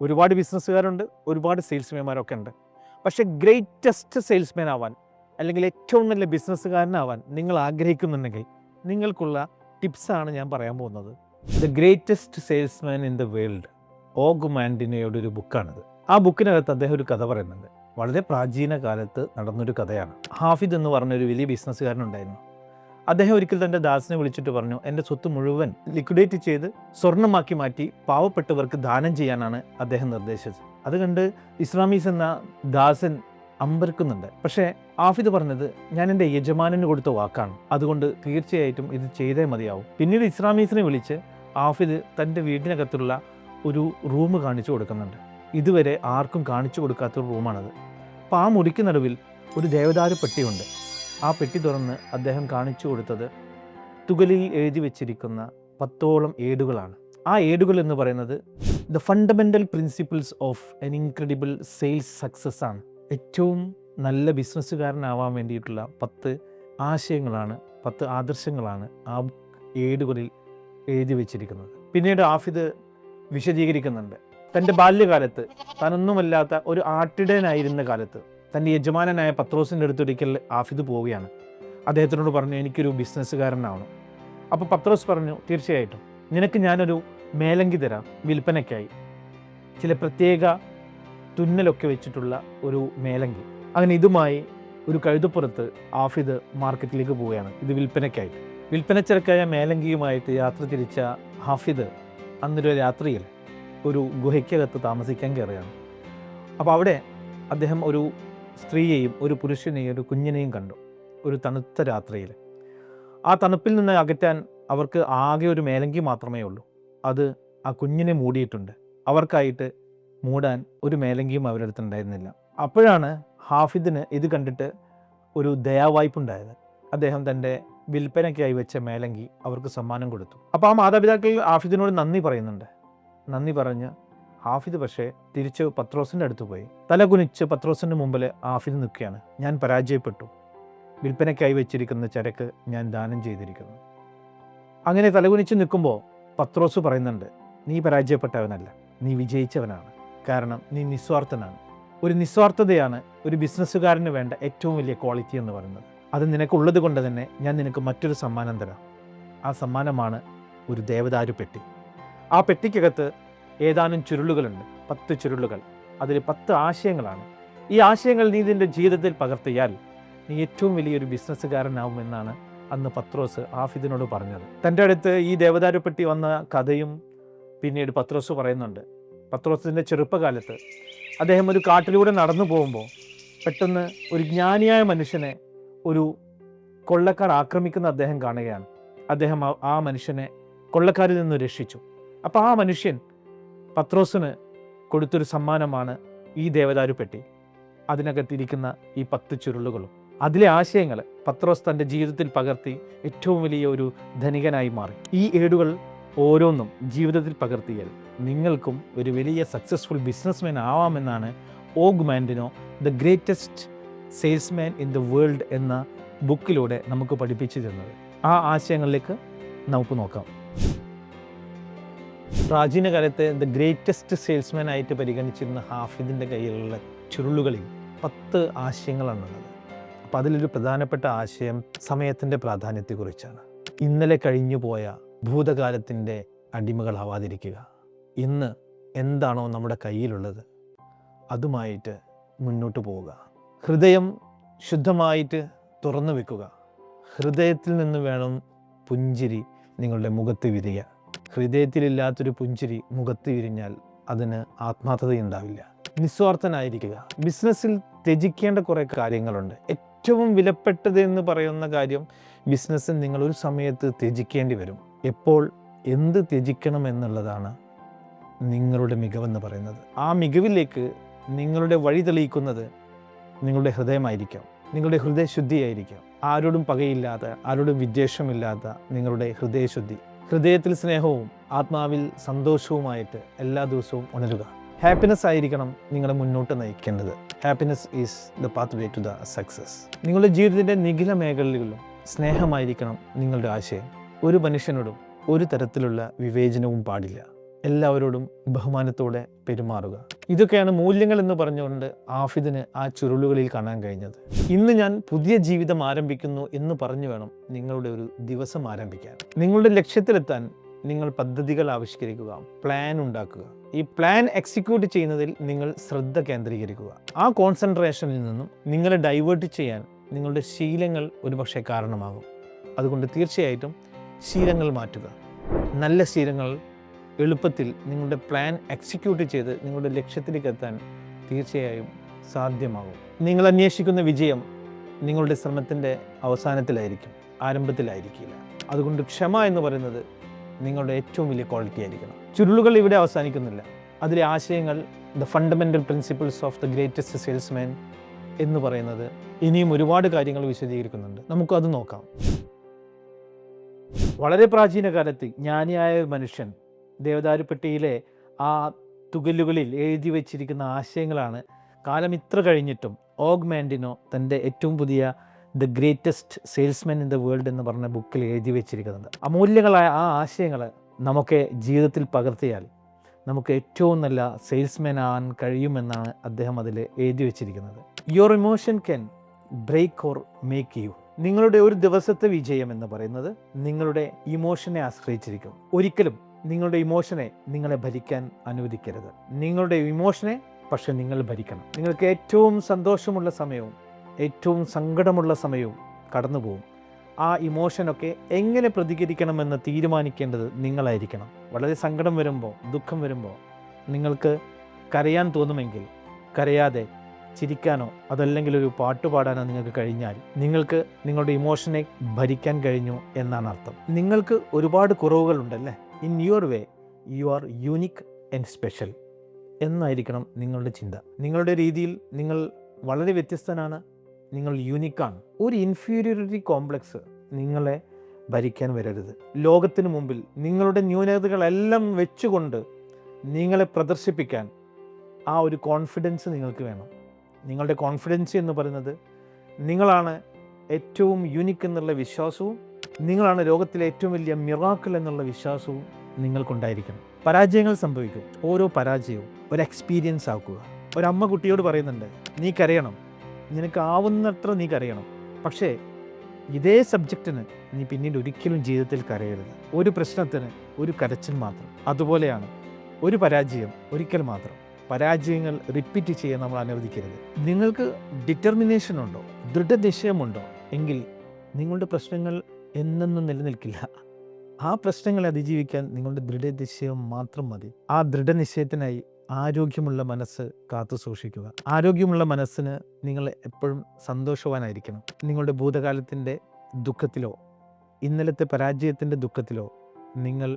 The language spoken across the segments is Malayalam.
ഒരുപാട് ബിസിനസ്സുകാരുണ്ട്, ഒരുപാട് സെയിൽസ്മാൻമാരൊക്കെ ഉണ്ട്. പക്ഷേ ഗ്രേറ്റസ്റ്റ് സെയിൽസ്മാൻ ആവാൻ അല്ലെങ്കിൽ ഏറ്റവും നല്ല ബിസിനസ്സുകാരനാവാൻ നിങ്ങൾ ആഗ്രഹിക്കുന്നുണ്ടെങ്കിൽ നിങ്ങൾക്കുള്ള ടിപ്സാണ് ഞാൻ പറയാൻ പോകുന്നത്. The greatest salesman in the world, Og മാൻഡിനയുടെ ഒരു ബുക്കാണിത്. ആ ബുക്കിനകത്ത് അദ്ദേഹം ഒരു കഥ പറയുന്നുണ്ട്. വളരെ പ്രാചീന കാലത്ത് നടന്നൊരു കഥയാണ്. ഹാഫിദ് എന്ന് പറഞ്ഞൊരു വലിയ ബിസിനസ്സുകാരനുണ്ടായിരുന്നു. അദ്ദേഹം ഒരിക്കൽ തൻ്റെ ദാസനെ വിളിച്ചിട്ട് പറഞ്ഞു, എൻ്റെ സ്വത്ത് മുഴുവൻ ലിക്വിഡേറ്റ് ചെയ്ത് സ്വർണ്ണമാക്കി മാറ്റി പാവപ്പെട്ടവർക്ക് ദാനം ചെയ്യാനാണ് അദ്ദേഹം നിർദ്ദേശിച്ചത്. അത് കണ്ട് ഇസ്ലാമീസ് എന്ന ദാസൻ അമ്പരക്കുന്നുണ്ട്. പക്ഷേ ഹാഫിദ് പറഞ്ഞത്, ഞാൻ എൻ്റെ യജമാനന് കൊടുത്ത വാക്കാണ്, അതുകൊണ്ട് തീർച്ചയായിട്ടും ഇത് ചെയ്തേ മതിയാവും. പിന്നീട് ഇസ്ലാമീസിനെ വിളിച്ച് ഹാഫിദ് തൻ്റെ വീടിനകത്തുള്ള ഒരു റൂം കാണിച്ചു കൊടുക്കുന്നുണ്ട്. ഇതുവരെ ആർക്കും കാണിച്ചു കൊടുക്കാത്തൊരു റൂമാണത്. അപ്പോൾ ആ മുറിക്ക് നടുവിൽ ഒരു ദേവദാരു പെട്ടിയുണ്ട്. ആ പെട്ടി തുറന്ന് അദ്ദേഹം കാണിച്ചു കൊടുത്തത് തുകലിൽ എഴുതി വെച്ചിരിക്കുന്ന 10ഓളം ഏടുകളാണ്. ആ ഏടുകൾ എന്ന് പറയുന്നത് the fundamental principles of N incredible sales success ആണ്. ഏറ്റവും നല്ല ബിസിനസ്സുകാരനാവാൻ വേണ്ടിയിട്ടുള്ള 10 ആശയങ്ങളാണ്, 10 ആദർശങ്ങളാണ് ആ ഏടുകളിൽ എഴുതി വെച്ചിരിക്കുന്നത്. പിന്നീട് ഹാഫിദ് വിശദീകരിക്കുന്നുണ്ട്, തൻ്റെ ബാല്യകാലത്ത് താനൊന്നുമല്ലാത്ത ഒരു ആട്ടിടയനായിരുന്ന കാലത്ത് തൻ്റെ യജമാനനായ പത്രോസിൻ്റെ അടുത്തൊരിക്കൽ ഹാഫിദ് പോവുകയാണ്. അദ്ദേഹത്തിനോട് പറഞ്ഞു, എനിക്കൊരു ബിസിനസ്സുകാരനാവണം. അപ്പോൾ പത്രോസ് പറഞ്ഞു, തീർച്ചയായിട്ടും നിനക്ക് ഞാനൊരു മേലങ്കി തരാം വിൽപ്പനയ്ക്കായി, ചില പ്രത്യേക തുന്നലൊക്കെ വെച്ചിട്ടുള്ള ഒരു മേലങ്കി. അങ്ങനെ ഇതുമായി ഒരു കഴുതപ്പുറത്ത് ഹാഫിദ് മാർക്കറ്റിലേക്ക് പോവുകയാണ്, ഇത് വിൽപ്പനയ്ക്കായിട്ട്. വിൽപ്പനച്ചരക്കായ മേലങ്കിയുമായിട്ട് യാത്ര തിരിച്ച ഹാഫിദ് അന്നൊരു രാത്രിയിൽ ഒരു ഗുഹയ്ക്കകത്ത് താമസിക്കാൻ കയറുകയാണ്. അപ്പോൾ അവിടെ അദ്ദേഹം ഒരു സ്ത്രീയെയും ഒരു പുരുഷനെയും ഒരു കുഞ്ഞിനെയും കണ്ടു. ഒരു തണുത്ത രാത്രിയിൽ ആ തണുപ്പിൽ നിന്ന് അകറ്റാൻ അവർക്ക് ആകെ ഒരു മേലങ്കി മാത്രമേ ഉള്ളൂ. അത് ആ കുഞ്ഞിനെ മൂടിയിട്ടുണ്ട്. അവർക്കായിട്ട് മൂടാൻ ഒരു മേലങ്കിയും അവരുടെ അടുത്തുണ്ടായിരുന്നില്ല. അപ്പോഴാണ് ഹാഫിദിന് ഇത് കണ്ടിട്ട് ഒരു ദയാവായ്പുണ്ടായത്. അദ്ദേഹം തൻ്റെ വിൽപ്പനയ്ക്കായി വെച്ച മേലങ്കി അവർക്ക് സമ്മാനം കൊടുത്തു. അപ്പോൾ ആ മാതാപിതാക്കൾ ഹാഫിദിനോട് നന്ദി പറയുന്നുണ്ട്. നന്ദി പറഞ്ഞ് ഹാഫിദ് പക്ഷേ തിരിച്ച് പത്രോസിൻ്റെ അടുത്ത് പോയി തലകുനിച്ച് പത്രോസിൻ്റെ മുമ്പിൽ ഹാഫിദ് നിൽക്കുകയാണ്. ഞാൻ പരാജയപ്പെട്ടു, വിൽപ്പനയ്ക്കായി വെച്ചിരിക്കുന്ന ചരക്ക് ഞാൻ ദാനം ചെയ്തിരിക്കുന്നു. അങ്ങനെ തലകുനിച്ച് നിൽക്കുമ്പോൾ പത്രോസ് പറയുന്നുണ്ട്, നീ പരാജയപ്പെട്ടവനല്ല, നീ വിജയിച്ചവനാണ്. കാരണം നീ നിസ്വാർത്ഥനാണ്. ഒരു നിസ്വാർത്ഥതയാണ് ഒരു ബിസിനസ്സുകാരന് വേണ്ട ഏറ്റവും വലിയ ക്വാളിറ്റി എന്ന് പറയുന്നത്. അത് നിനക്കുള്ളത് കൊണ്ട് തന്നെ ഞാൻ നിനക്ക് മറ്റൊരു സമ്മാനം തരാം. ആ സമ്മാനമാണ് ഒരു ദേവദാരു പെട്ടി. ആ പെട്ടിക്കകത്ത് ഏതാനും ചുരുളുകളുണ്ട്, 10 ചുരുളുകൾ. അതിൽ 10 ആശയങ്ങളാണ്. ഈ ആശയങ്ങൾ നീ നിൻ്റെ ജീവിതത്തിൽ പകർത്തിയാൽ നീ ഏറ്റവും വലിയൊരു ബിസിനസ്സുകാരനാവുമെന്നാണ് അന്ന് പത്രോസ് ഹാഫിദിനോട് പറഞ്ഞത്. തൻ്റെ അടുത്ത് ഈ ദേവദാരുപ്പെട്ടി വന്ന കഥയും പിന്നീട് പത്രോസ് പറയുന്നുണ്ട്. പത്രോസിൻ്റെ ചെറുപ്പകാലത്ത് അദ്ദേഹം ഒരു കാട്ടിലൂടെ നടന്നു പോകുമ്പോൾ പെട്ടെന്ന് ഒരു ജ്ഞാനിയായ മനുഷ്യനെ ഒരു കൊള്ളക്കാർ ആക്രമിക്കുന്ന അദ്ദേഹം കാണുകയാണ്. അദ്ദേഹം ആ മനുഷ്യനെ കൊള്ളക്കാരിൽ നിന്ന് രക്ഷിച്ചു. അപ്പോൾ ആ മനുഷ്യൻ പത്രോസിന് കൊടുത്തൊരു സമ്മാനമാണ് ഈ ദേവദാരുപ്പെട്ടി, അതിനകത്തിരിക്കുന്ന ഈ 10 ചുരുളുകളും. അതിലെ ആശയങ്ങൾ പത്രോസ് തൻ്റെ ജീവിതത്തിൽ പകർത്തി ഏറ്റവും വലിയ ഒരു ധനികനായി മാറി. ഈ ഏടുകൾ ഓരോന്നും ജീവിതത്തിൽ പകർത്തിയാൽ നിങ്ങൾക്കും ഒരു വലിയ സക്സസ്ഫുൾ ബിസിനസ്മാൻ ആവാമെന്നാണ് Og Mandino the greatest salesman in the world എന്ന ബുക്കിലൂടെ നമുക്ക് പഠിപ്പിച്ചു തരുന്നത്. ആ ആശയങ്ങളിലേക്ക് നമുക്ക് നോക്കാം. പ്രാചീന കാലത്തെ ദ ഗ്രേറ്റസ്റ്റ് സെയിൽസ്മാൻ ആയിട്ട് പരിഗണിച്ചിരുന്ന ഹാഫിദിൻ്റെ കയ്യിലുള്ള ചുരുളുകളിൽ 10 ആശയങ്ങളാണുള്ളത്. അപ്പം അതിലൊരു പ്രധാനപ്പെട്ട ആശയം സമയത്തിൻ്റെ പ്രാധാന്യത്തെക്കുറിച്ചാണ്. ഇന്നലെ കഴിഞ്ഞു പോയ ഭൂതകാലത്തിൻ്റെ അടിമകളാവാതിരിക്കുക. ഇന്ന് എന്താണോ നമ്മുടെ കയ്യിലുള്ളത് അതുമായിട്ട് മുന്നോട്ട് പോവുക. ഹൃദയം ശുദ്ധമായിട്ട് തുറന്നു വെക്കുക. ഹൃദയത്തിൽ നിന്ന് വേണം പുഞ്ചിരി നിങ്ങളുടെ മുഖത്ത് വിരിയുക. ഹൃദയത്തിലില്ലാത്തൊരു പുഞ്ചിരി മുഖത്ത് വിരിഞ്ഞാൽ അതിന് ആത്മാർത്ഥതയുണ്ടാവില്ല. നിസ്വാർത്ഥനായിരിക്കുക. ബിസിനസ്സിൽ ത്യജിക്കേണ്ട കുറേ കാര്യങ്ങളുണ്ട്. ഏറ്റവും വിലപ്പെട്ടത് എന്ന് പറയുന്ന കാര്യം ബിസിനസ്സിൽ നിങ്ങൾ ഒരു സമയത്ത് ത്യജിക്കേണ്ടി വരും. എപ്പോൾ എന്ത് ത്യജിക്കണം എന്നുള്ളതാണ് നിങ്ങളുടെ മികവെന്ന് പറയുന്നത്. ആ മികവിലേക്ക് നിങ്ങളുടെ വഴി തെളിയിക്കുന്നത് നിങ്ങളുടെ ഹൃദയമായിരിക്കാം, നിങ്ങളുടെ ഹൃദയശുദ്ധിയായിരിക്കാം. ആരോടും പകയില്ലാത്ത, ആരോടും വിദ്വേഷമില്ലാത്ത നിങ്ങളുടെ ഹൃദയശുദ്ധി. ഹൃദയത്തിൽ സ്നേഹവും ആത്മാവിൽ സന്തോഷവുമായിട്ട് എല്ലാ ദിവസവും ഉണരുക. ഹാപ്പിനെസ് ആയിരിക്കണം നിങ്ങളെ മുന്നോട്ട് നയിക്കേണ്ടത്. Happiness is the path way to the success. നിങ്ങളുടെ ജീവിതത്തിൻ്റെ നിഖില മേഖലകളിലും സ്നേഹമായിരിക്കണം നിങ്ങളുടെ ആശയം. ഒരു മനുഷ്യനോടും ഒരു തരത്തിലുള്ള വിവേചനവും പാടില്ല. എല്ലാവരോടും ബഹുമാനത്തോടെ പെരുമാറുക. ഇതൊക്കെയാണ് മൂല്യങ്ങൾ എന്ന് പറഞ്ഞുകൊണ്ട് ആഫിദിന് ആ ചുരുളുകളിൽ കാണാൻ കഴിഞ്ഞത്. ഇന്ന് ഞാൻ പുതിയ ജീവിതം ആരംഭിക്കുന്നു എന്ന് പറഞ്ഞു വേണം നിങ്ങളുടെ ഒരു ദിവസം ആരംഭിക്കാൻ. നിങ്ങളുടെ ലക്ഷ്യത്തിലെത്താൻ നിങ്ങൾ പദ്ധതികൾ ആവിഷ്കരിക്കുക, പ്ലാൻ ഉണ്ടാക്കുക. ഈ പ്ലാൻ എക്സിക്യൂട്ട് ചെയ്യുന്നതിൽ നിങ്ങൾ ശ്രദ്ധ കേന്ദ്രീകരിക്കുക. ആ കോൺസെൻട്രേഷനിൽ നിന്നും നിങ്ങളെ ഡൈവേർട്ട് ചെയ്യാൻ നിങ്ങളുടെ ശീലങ്ങൾ ഒരുപക്ഷെ കാരണമാകും. അതുകൊണ്ട് തീർച്ചയായിട്ടും ശീലങ്ങൾ മാറ്റുക. നല്ല ശീലങ്ങൾ എളുപ്പത്തിൽ നിങ്ങളുടെ പ്ലാൻ എക്സിക്യൂട്ട് ചെയ്ത് നിങ്ങളുടെ ലക്ഷ്യത്തിലേക്ക് എത്താൻ തീർച്ചയായും സാധ്യമാകും. നിങ്ങൾ അന്വേഷിക്കുന്ന വിജയം നിങ്ങളുടെ ശ്രമത്തിൻ്റെ അവസാനത്തിലായിരിക്കും, ആരംഭത്തിലായിരിക്കില്ല. അതുകൊണ്ട് ക്ഷമ എന്ന് പറയുന്നത് നിങ്ങളുടെ ഏറ്റവും വലിയ ക്വാളിറ്റി ആയിരിക്കണം. ചുരുളുകൾ ഇവിടെ അവസാനിക്കുന്നില്ല. അതിലെ ആശയങ്ങൾ, the fundamental principles of the greatest salesman എന്ന് പറയുന്നത് ഇനിയും ഒരുപാട് കാര്യങ്ങൾ വിശദീകരിക്കുന്നുണ്ട്. നമുക്കത് നോക്കാം. വളരെ പ്രാചീന കാലത്ത് ജ്ഞാനിയായ ഒരു മനുഷ്യൻ ദേവദാരുപ്പെട്ടിയിലെ ആ തുകലുകളിൽ എഴുതി വച്ചിരിക്കുന്ന ആശയങ്ങളാണ് കാലം ഇത്ര കഴിഞ്ഞിട്ടും ഓഗ് മാൻഡിനോ തൻ്റെ ഏറ്റവും പുതിയ the greatest salesman in the world എന്ന് പറഞ്ഞ ബുക്കിൽ എഴുതി വെച്ചിരിക്കുന്നത്. അമൂല്യങ്ങളായ ആ ആശയങ്ങൾ നമുക്ക് ജീവിതത്തിൽ പകർത്തിയാൽ നമുക്ക് ഏറ്റവും നല്ല സെയിൽസ്മാൻ ആവാൻ കഴിയുമെന്നാണ് അദ്ദേഹം അതിൽ എഴുതി വെച്ചിരിക്കുന്നത്. Your emotion can break or make you. നിങ്ങളുടെ ഒരു ദിവസത്തെ വിജയം എന്ന് പറയുന്നത് നിങ്ങളുടെ ഇമോഷനെ ആശ്രയിച്ചിരിക്കും. ഒരിക്കലും നിങ്ങളുടെ ഇമോഷനെ നിങ്ങളെ ഭരിക്കാൻ അനുവദിക്കരുത്. നിങ്ങളുടെ ഇമോഷനെ പക്ഷെ നിങ്ങൾ ഭരിക്കണം. നിങ്ങൾക്ക് ഏറ്റവും സന്തോഷമുള്ള സമയവും ഏറ്റവും സങ്കടമുള്ള സമയവും കടന്നു പോകും. ആ ഇമോഷനൊക്കെ എങ്ങനെ പ്രതികരിക്കണമെന്ന് തീരുമാനിക്കേണ്ടത് നിങ്ങളായിരിക്കണം. വളരെ സങ്കടം വരുമ്പോൾ, ദുഃഖം വരുമ്പോൾ നിങ്ങൾക്ക് കരയാൻ തോന്നുമെങ്കിൽ കരയാതെ ചിരിക്കാനോ അതല്ലെങ്കിൽ ഒരു പാട്ട് പാടാനോ നിങ്ങൾക്ക് കഴിഞ്ഞാൽ നിങ്ങൾക്ക് നിങ്ങളുടെ ഇമോഷനെ ഭരിക്കാൻ കഴിഞ്ഞു എന്നാണ് അർത്ഥം. നിങ്ങൾക്ക് ഒരുപാട് കുറവുകളുണ്ടല്ലേ? In your way you are unique and special എന്നായിരിക്കണം നിങ്ങളുടെ ചിന്ത. നിങ്ങളുടെ രീതിയിൽ നിങ്ങൾ വളരെ വ്യത്യസ്തനാണ്, നിങ്ങൾ യൂണിക്കാണ്. ഒരു ഇൻഫീരിയോറിറ്റി കോംപ്ലക്സ് നിങ്ങളെ ഭരിക്കാൻ വരരുത്. ലോകത്തിന് മുമ്പിൽ നിങ്ങളുടെ ന്യൂനതകളെല്ലാം വെച്ചുകൊണ്ട് നിങ്ങളെ പ്രദർശിപ്പിക്കാൻ ആ ഒരു കോൺഫിഡൻസ് നിങ്ങൾക്ക് വേണം. നിങ്ങളുടെ കോൺഫിഡൻസ് എന്ന് പറയുന്നത് നിങ്ങളാണ് ഏറ്റവും യൂണിക് എന്നുള്ള വിശ്വാസവും നിങ്ങളാണ് ലോകത്തിലെ ഏറ്റവും വലിയ മിറാക്കിൾ എന്നുള്ള വിശ്വാസവും നിങ്ങൾക്കുണ്ടായിരിക്കണം. പരാജയങ്ങൾ സംഭവിക്കും. ഓരോ പരാജയവും ഒരു എക്സ്പീരിയൻസ് ആക്കുക. ഒരമ്മ കുട്ടിയോട് പറയുന്നുണ്ട്, നീ കരയണം, നിനക്കാവുന്നത്ര നീ കരയണം, പക്ഷേ ഇതേ സബ്ജക്റ്റിന് നീ പിന്നീട് ഒരിക്കലും ജീവിതത്തിൽ കരയരുത്. ഒരു പ്രശ്നത്തിന് ഒരു കരച്ചിൽ മാത്രം. അതുപോലെയാണ് ഒരു പരാജയം ഒരിക്കൽ മാത്രം. പരാജയങ്ങൾ റിപ്പീറ്റ് ചെയ്യാൻ നമ്മൾ അനുവദിക്കരുത്. നിങ്ങൾക്ക് ഡിറ്റർമിനേഷൻ ഉണ്ടോ, ദൃഢനിശ്ചയമുണ്ടോ എങ്കിൽ നിങ്ങളുടെ പ്രശ്നങ്ങൾ എന്നെന്നും നിലനിൽക്കില്ല. ആ പ്രശ്നങ്ങളെ അതിജീവിക്കാൻ നിങ്ങളുടെ ദൃഢനിശ്ചയം മാത്രം മതി. ആ ദൃഢനിശ്ചയത്തിനായി ആരോഗ്യമുള്ള മനസ്സ് കാത്തു സൂക്ഷിക്കുക. ആരോഗ്യമുള്ള മനസ്സിന് നിങ്ങൾ എപ്പോഴും സന്തോഷവാനായിരിക്കണം. നിങ്ങളുടെ ഭൂതകാലത്തിൻ്റെ ദുഃഖത്തിലോ ഇന്നലത്തെ പരാജയത്തിൻ്റെ ദുഃഖത്തിലോ നിങ്ങൾ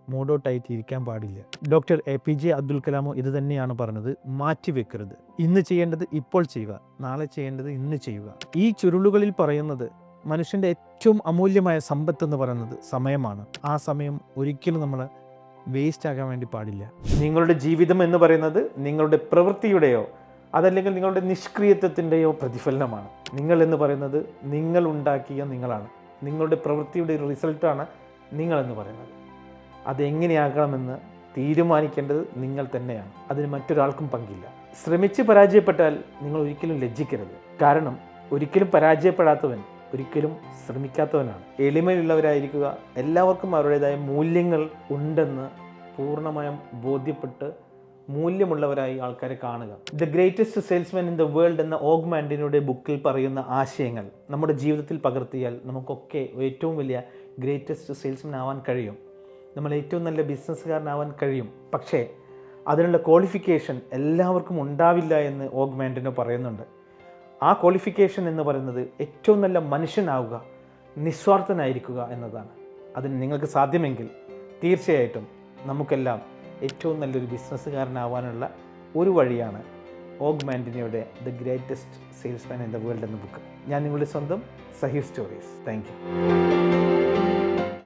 മൂഡൗട്ടായിട്ട് ഇരിക്കാൻ പാടില്ല. ഡോക്ടർ APJ അബ്ദുൽ കലാമോ ഇത് തന്നെയാണ് പറഞ്ഞത്, മാറ്റിവെക്കരുത്. ഇന്ന് ചെയ്യേണ്ടത് ഇപ്പോൾ ചെയ്യുക, നാളെ ചെയ്യേണ്ടത് ഇന്ന് ചെയ്യുക. ഈ ചുരുളുകളിൽ പറയുന്നത് മനുഷ്യൻ്റെ ഏറ്റവും അമൂല്യമായ സമ്പത്ത് എന്ന് പറയുന്നത് സമയമാണ്. ആ സമയം ഒരിക്കലും നമ്മൾ വേസ്റ്റ് ആകാൻ വേണ്ടി പാടില്ല. നിങ്ങളുടെ ജീവിതം എന്ന് പറയുന്നത് നിങ്ങളുടെ പ്രവൃത്തിയുടെയോ അതല്ലെങ്കിൽ നിങ്ങളുടെ നിഷ്ക്രിയത്വത്തിൻ്റെയോ പ്രതിഫലനമാണ്. നിങ്ങൾ എന്ന് പറയുന്നത് നിങ്ങൾ ഉണ്ടാക്കിയ നിങ്ങളാണ്. നിങ്ങളുടെ പ്രവൃത്തിയുടെ റിസൾട്ടാണ് നിങ്ങളെന്ന് പറയുന്നത്. അതെങ്ങനെയാകണമെന്ന് തീരുമാനിക്കേണ്ടത് നിങ്ങൾ തന്നെയാണ്. അതിന് മറ്റൊരാൾക്കും പങ്കില്ല. ശ്രമിച്ച് പരാജയപ്പെട്ടാൽ നിങ്ങൾ ഒരിക്കലും ലജ്ജിക്കരുത്. കാരണം ഒരിക്കലും പരാജയപ്പെടാത്തവൻ ഒരിക്കലും ശ്രമിക്കാത്തവനാണ്. എളിമയുള്ളവരായിരിക്കുക. എല്ലാവർക്കും അവരുടേതായ മൂല്യങ്ങൾ ഉണ്ടെന്ന് പൂർണ്ണമായും ബോധ്യപ്പെട്ട് മൂല്യമുള്ളവരായി ആൾക്കാരെ കാണുക. The greatest salesman in the world എന്ന ഓഗ് മാൻഡിനോയുടെ ബുക്കിൽ പറയുന്ന ആശയങ്ങൾ നമ്മുടെ ജീവിതത്തിൽ പകർത്തിയാൽ നമുക്കൊക്കെ ഏറ്റവും വലിയ ഗ്രേറ്റസ്റ്റ് സെയിൽസ്മാൻ ആവാൻ കഴിയും. നമ്മൾ ഏറ്റവും നല്ല ബിസിനസ്സുകാരനാവാൻ കഴിയും. പക്ഷേ അതിനുള്ള ക്വാളിഫിക്കേഷൻ എല്ലാവർക്കും ഉണ്ടാവില്ല എന്ന് ഓഗ് മാൻഡിനോ പറയുന്നുണ്ട്. ആ ക്വാളിഫിക്കേഷൻ എന്ന് പറയുന്നത് ഏറ്റവും നല്ല മനുഷ്യനാവുക, നിസ്വാർത്ഥനായിരിക്കുക എന്നതാണ്. അതിന് നിങ്ങൾക്ക് സാധ്യമെങ്കിൽ തീർച്ചയായിട്ടും നമുക്കെല്ലാം ഏറ്റവും നല്ലൊരു ബിസിനസ്സുകാരനാവാനുള്ള ഒരു വഴിയാണ് ഓഗ് മാൻഡിനോയുടെ the greatest salesman in the world എന്ന ബുക്ക്. ഞാൻ നിങ്ങളുടെ സ്വന്തം സഹീർ സ്റ്റോറീസ്. Thank you.